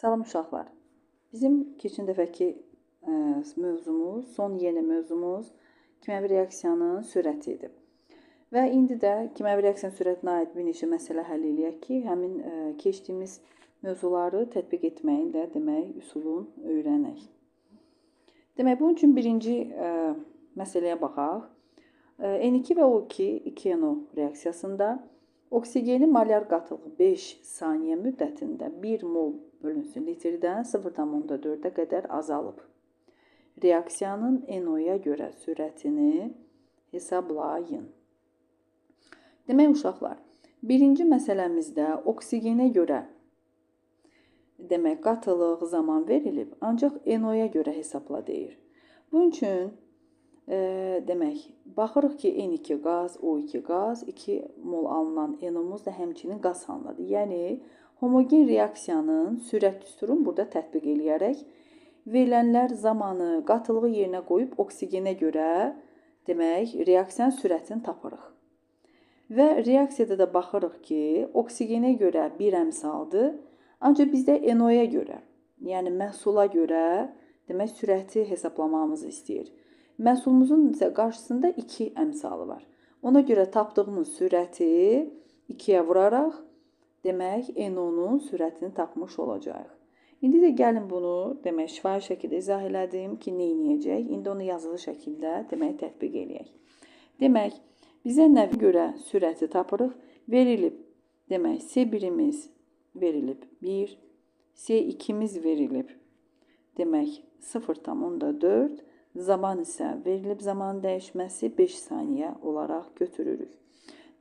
Salam uşaqlar. Bizim keçən dəfəki mövzumuz, son yeni mövzumuz kimyəvi reaksiyanın sürəti idi. Və indi də kimyəvi reaksiyanın sürətinə aid bir neçə məsələ həll eləyək ki, həmin keçdiyimiz mövzuları tətbiq etməyin də demək üsulun öyrənək. Demək, bunun üçün birinci məsələyə baxaq. N2 və O2 2NO reaksiyasında oksigenin molar qatılığı 5 saniyə müddətində 1 mol bölünsün litrdən 0,4-ə qədər azalıb. Reaksiyanın NO-ya görə sürətini hesablayın. Demək uşaqlar, birinci məsələmizdə oksigenə görə demək qatılıq zaman verilib, ancaq NO-ya görə hesabla deyir. Bunun üçün demək, baxırıq ki, N2 qaz, O2 qaz, 2 mol alınan NO-muz da həmçinin qaz halındadır. Yəni, homogen reaksiyanın sürət düsturunu burada tətbiq eləyərək verilənlər zamanı qatılığı yerinə qoyub oksigenə görə demək, reaksiyanın sürətini tapırıq. Və reaksiyada da baxırıq ki, oksigenə görə bir əmsaldır, ancaq bizdə NO-ya görə, yəni məhsula görə demək, sürəti hesablamamızı istəyir. Məhsulumuzun isə qarşısında 2 əmsalı var. Ona görə tapdığımız sürəti 2-yə vuraraq, demək, NO-nun sürətini tapmış olacaq. İndi də gəlin bunu, demək, şifahi şəkildə izah elədim ki, nə edəcək? İndi onu yazılı şəkildə, demək, tətbiq eləyək. Demək, bizə nəyə görə sürəti tapırıq? Verilib, demək, S1-imiz verilib 1, S2-miz verilib, demək, 0,4, zaman isə verilib zaman dəyişməsi 5 saniyə olaraq götürürük.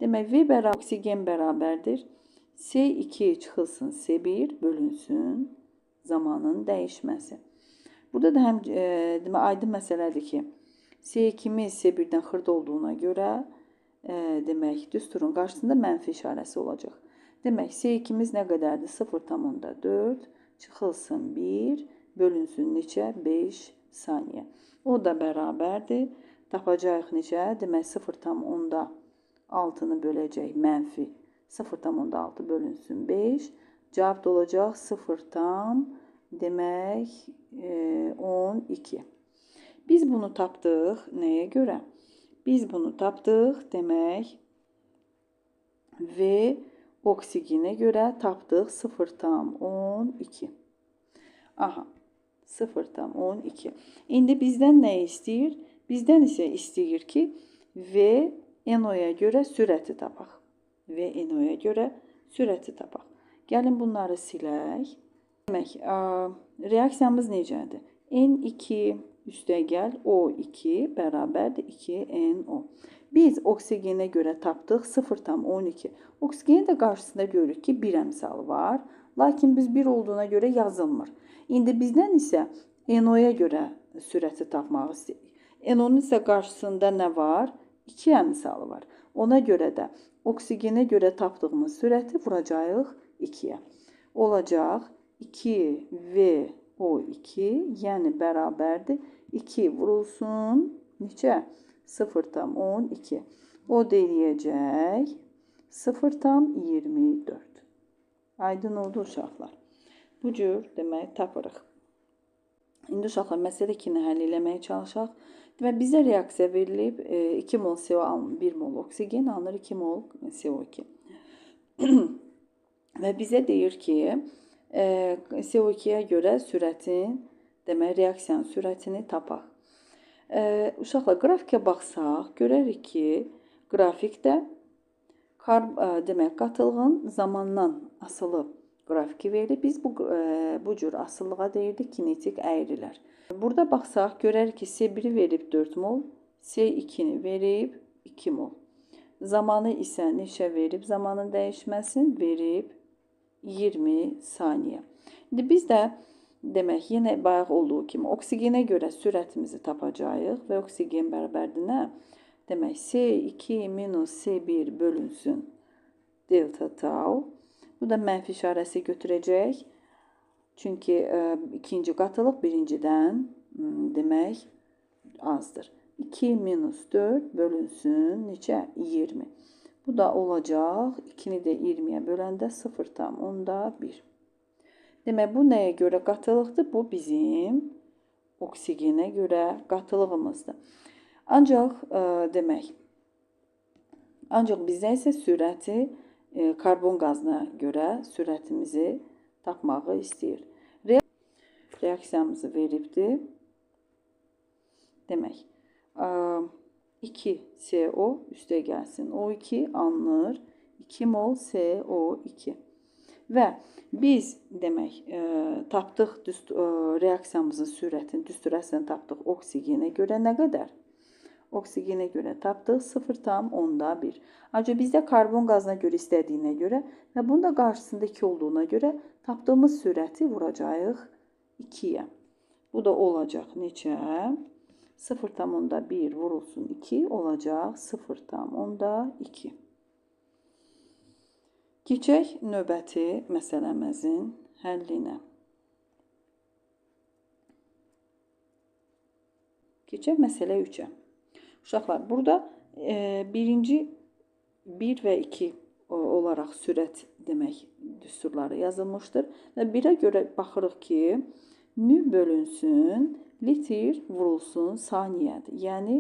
Demək, V bərabər oksigen bərabərdir. S2 çıxılsın S1 bölünsün zamanın dəyişməsi. Burada da həm demək, aydın məsələdir ki, S2-miz S1-dən xırda olduğuna görə demək, düsturun qarşısında mənfi işarəsi olacaq. Demək, S2-miz nə qədərdir? 0,4 çıxılsın 1 bölünsün neçə? 5 saniyə. O da bərabərdir. Tapacağıq necə? Demək, 0,6-nı böləcək mənfi 0,6 bölünsün 5. Cavab da olacaq 0, demək, 12. Biz bunu tapdıq. Nəyə görə? Biz bunu tapdıq. Demək, V oksigenə görə tapdıq 0,12. Aha. 0,12. İndi bizdən nə istəyir? Bizdən isə istəyir ki, V NO-ya görə sürəti tapaq. V NO-ya görə sürəti tapaq. Gəlin bunları silək. Demək, reaksiyamız necədir? N2 üstəgəl O2 bərabərdir 2NO. Biz oksigenə görə tapdıq 0,12. Oksigenin də qarşısında görürük ki, 1 əmsalı var. Lakin biz 1 olduğuna görə yazılmır. İndi bizdən isə NO-ya görə sürəti tapmaq istəyirik. NO-nun isə qarşısında nə var? 2 əmsalı var. Ona görə də oksigenə görə tapdığımız sürəti vuracağıq 2-yə. Olacaq 2VO2, yəni bərabərdir. 2 vurulsun, neçə? 0,12. O deyəcək 0,24. Aydın oldu uşaqlar. Bu cür demək tapırıq. İndi uşaqlar məsələ 2-ni həll eləməyə çalışaq. Demək, bizə reaksiya verilib 2 mol CO alınır, 1 mol oksigen alınır, 2 mol CO2. Və bizə deyir ki, CO2-yə görə sürətin, demək, reaksiyanın sürətini tapaq. Uşaqlar, qrafikə baxsaq, görərik ki, qrafikdə demək, qatılığın zamandan asılı qrafiki verilib. Biz bu cür asılılığa deyirdik kinetik əyrilər. Burada baxsaq, görərik ki, S1-i verib 4 mol, S2-ni verib 2 mol. Zamanı isə neçə verib? Zamanın dəyişməsini verib 20 saniyə. İndi biz də, demək, yenə bayaq olduğu kimi oksigenə görə sürətimizi tapacağıq və oksigen bərabərdir nə? Demək, S2 minus S1 bölünsün delta tau. Bu da mənfi işarəsi götürəcək. Çünki ikinci qatılıq birincidən demək azdır. 2 minus 4 bölünsün neçə? 20. Bu da olacaq. 2-ni də 20-yə böləndə 0,1. Demək, bu nəyə görə qatılıqdır? Bu bizim oksigenə görə qatılığımızdır. Ancaq bizdə isə sürəti karbon qazına görə sürətimizi tapmağı istəyir. Reaksiyamızı veribdir. Demək, 2 CO üstə gəlsin. O2 alınır. 2 mol CO2. Və biz demək tapdıq reaksiyamızın sürətini, düsturəsini tapdıq oksigenə görə nə qədər? Oksigenə görə tapdıq 0,1. Ancaq bizdə karbon qazına görə istədiyinə görə və bunun da qarşısında 2 olduğuna görə tapdığımız sürəti vuracağıq 2-yə. Bu da olacaq neçə? 0,1 vurulsun 2 olacaq 0,2. Keçək növbəti məsələmizin həllinə. Keçək məsələ 3-ə. Uşaqlar, burada birinci 1 və 2 olaraq sürət demək düsturları yazılmışdır. Və 1-ə görə baxırıq ki, nü bölünsün, litr vurulsun saniyədir. Yəni,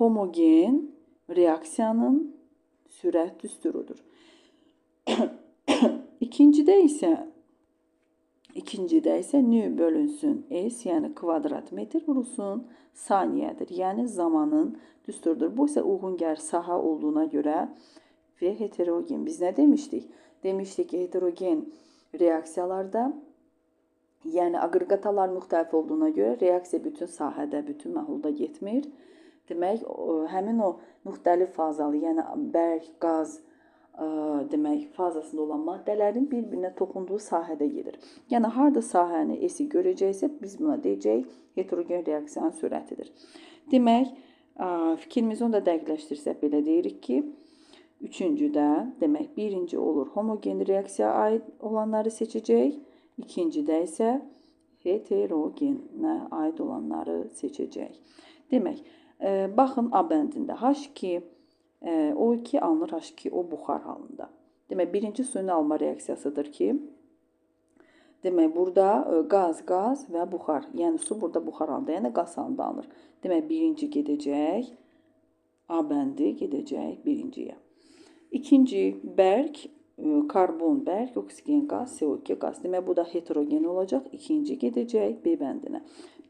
homogen reaksiyanın sürət düsturudur. İkincidə isə nü bölünsün s, yəni kvadrat metr vurulsun saniyədir. Yəni zamanın düsturudur. Bu isə uyğungər sahə olduğuna görə və heterogen. Biz nə demişdik? Demişdik ki, heterogen reaksiyalarda, yəni aqreqatalar müxtəlif olduğuna görə reaksiya bütün sahədə, bütün məhulda getmir. Demək, həmin o müxtəlif fazalı, yəni bərk, qaz, demək, fazasında olan maddələrin bir-birinə toxunduğu sahədə gedir. Yəni, harada sahəni S-i görəcəksə, biz buna deyəcək, heterogen reaksiyanın sürətidir. Demək, fikrimizi onda dəqiqləşdirsək, belə deyirik ki, üçüncüdə, demək, birinci olur, homogen reaksiyaya aid olanları seçəcək, ikincidə isə heterogenə aid olanları seçəcək. Demək, baxın A bəndində H2, O2 alınır H2, o buxar halında. Demək, birinci suyun alma reaksiyasıdır ki, demək, burada qaz və buxar, yəni su burada buxar halında, yəni qaz halında alınır. Demək, birinci gedəcək, A bəndi gedəcək birinciyə. İkinci, bərk, karbon, bərk, oksigen qaz, CO2 qaz. Demək, bu da heterogen olacaq. İkinci gedəcək B bəndinə.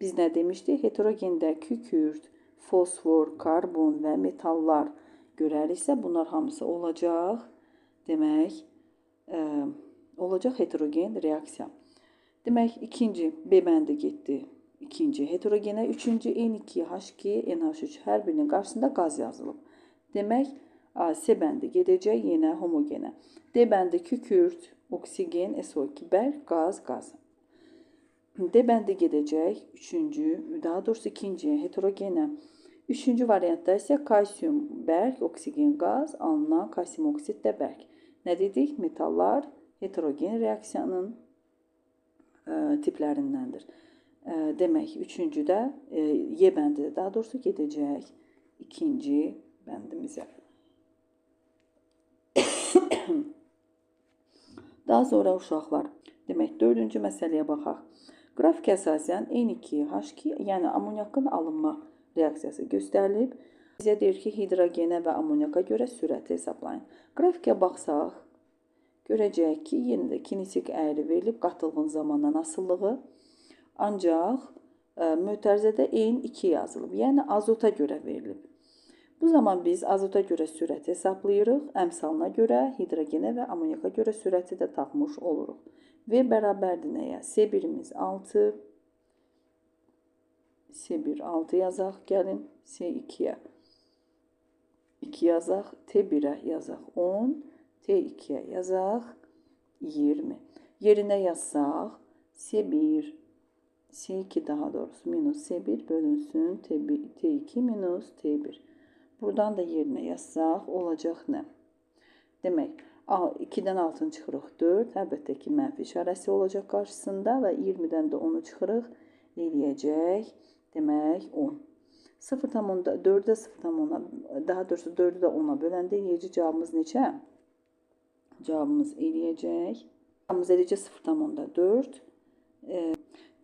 Biz nə demişdik? Heterogenda kükürt, fosfor, karbon və metallar görəriksə, bunlar hamısı olacaq. Demək, olacaq heterogen reaksiya. Demək, ikinci B bəndi getdi. İkinci heterogenə, üçüncü N2, H2, NH3 hər birinin qarşısında qaz yazılıb. Demək, C bəndi gedəcək yenə homogenə. D bəndi kükürt, oksigen, SO2, bərk, qaz. D bəndi gedəcək daha doğrusu ikinciyə heterogenə. Üçüncü variantda isə kalsium, bərk, oksigen, qaz, alınan kalsium oksid də bərk. Nə dedik? Metallar heterogen reaksiyanın tiplərindəndir. Demək, üçüncüdə Y bəndi daha doğrusu gedəcək ikinci bəndimizə. Daha sonra uşaqlar, demək, dördüncü məsələyə baxaq. Qrafikə əsasən N2, H2, yəni amonyakın alınma reaksiyası göstərilib. Bizə deyir ki, hidrogenə və amonyaka görə sürəti hesablayın. Qrafikə baxsaq, görəcəyik ki, yenə də kinetik əyri verilib qatılığın zamandan asılılığı. Ancaq mötərizədə N2 yazılıb, yəni azota görə verilib. Bu zaman biz azota görə sürəti hesablayırıq, əmsalına görə, hidrogenə və amonyaka görə sürəti də tapmış oluruq. V bərabərdir nəyə? C1-imiz 6, C1 6 yazaq, gəlin C2-yə 2 yazaq, T1-ə yazaq 10, T2-yə yazaq 20. Yerinə yazsaq, C1, C2 daha doğrusu minus C1 bölünsün, T2 minus T1. Buradan da yerinə yazsaq, olacaq nə? Demək, 2-dən 6-ını çıxırıq 4, əlbəttə ki, mənfi işarəsi olacaq qarşısında və 20-dən də 10-u çıxırıq, eləyəcək, demək, 10. 4-də 0,10-a, daha doğrusu 4-ü də 10-a böləndə eləyəcək cavabımız neçə? Cavabımız eləyəcək. Cavabımız eləyəcək 0,4.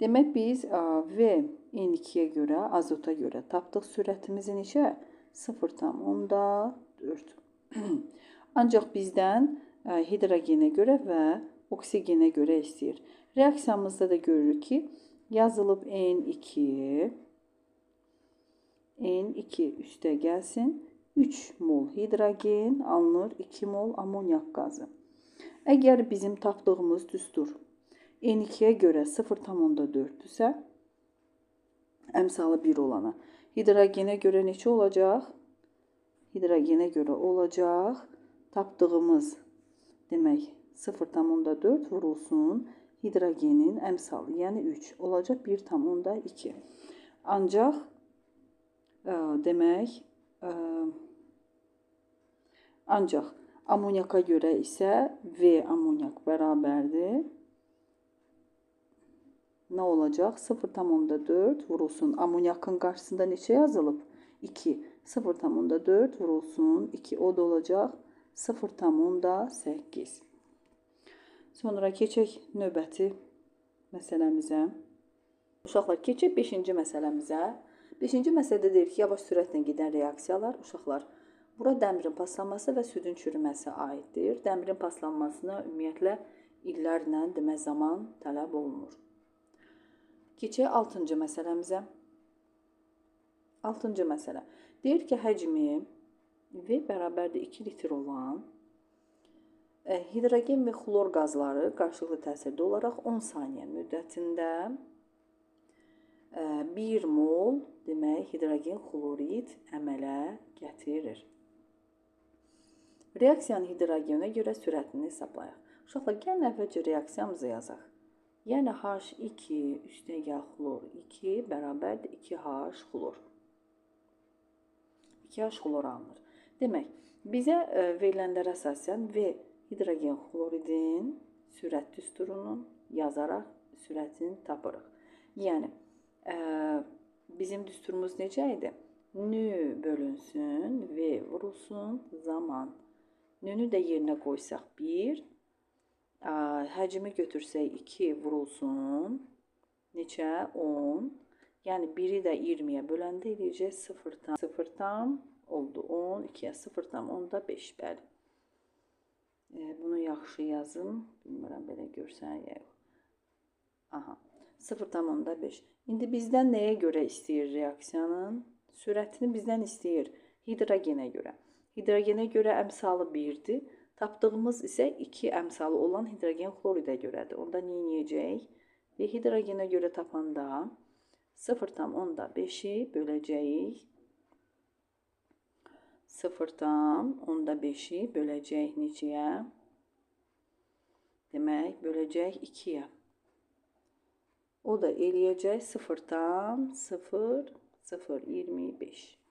Demək biz V N2-yə görə, azota görə tapdıq sürətimizi neçə? 0,4. Ancaq bizdən hidrogenə görə və oksigenə görə istəyir. Reaksiyamızda da görürük ki, yazılıb N2 üstə gəlsin. 3 mol hidrogen alınır, 2 mol amoniak qazı. Əgər bizim tapdığımız düstur N2-yə görə 0,4-dürsə, əmsalı 1 olana, hidrogenə görə neçə olacaq? Hidrogenə görə olacaq tapdığımız demək 0,4 vurulsun hidrogenin əmsalı, yəni 3 olacaq 1,2. Ancaq demək ancaq amoniaka görə isə V amoniak bərabərdir. Nə olacaq? 0,4 vurulsun. Amoniakın qarşısında neçə yazılıb? 2. 0,4 vurulsun 2. O da olacaq 0,8. Sonra keçək növbəti məsələmizə. Uşaqlar, keçək 5-ci məsələmizə. 5-ci məsələdə deyir ki, yavaş sürətlə gedən reaksiyalar. Uşaqlar, bura dəmirin paslanması və südün çürüməsi aiddir. Dəmirin paslanmasına ümumiyyətlə illərlə demək zaman tələb olunur. Keçək 6-cı məsələmizə. 6-cı məsələ. Deyir ki, həcmi V bərabərdir 2 litr olan hidrogen və xlor qazları qarşılıqlı təsirdə olaraq 10 saniyə müddətində 1 mol demək hidrogen xlorid əmələ gətirir. Reaksiyanın hidrogenə görə sürətini hesablayaq. Uşaqlar, gəlin əvvəlcə reaksiyamızı yazaq. Yəni H2 üstəgəl xlor 2 bərabərdir 2H xlor. 2H xlor alınır. Demək, bizə verilənlərə əsasən V hidrogen xloridin sürət düsturunu yazaraq sürətini tapırıq. Yəni, bizim düsturumuz necə idi? Nü bölünsün, V vurulsun, zaman. Nünü də yerinə qoysaq 1. Həcmi götürsək 2 vurulsun. Neçə? 10. Yəni 1-i də 20-yə böləndə eləyəcək 0,0 oldu 10, 2-yə 0,5. Bəli. Bunu yaxşı yazın. Bilmirəm, belə görsən ya yox. Aha. 0,5. İndi bizdən nəyə görə istəyir reaksiyanın? Sürətini bizdən istəyir hidrogenə görə. Hidrogenə görə əmsalı 1-dir. Tapdığımız isə 2 əmsalı olan hidrogen xloridə görədir. Onda nə edəcəyik? Və hidrogenə görə tapanda 0,5-i böləcəyik. 0,5-i böləcəyik neçəyə? Demək, böləcəyik 2-yə. O da eləyəcək 0,0025.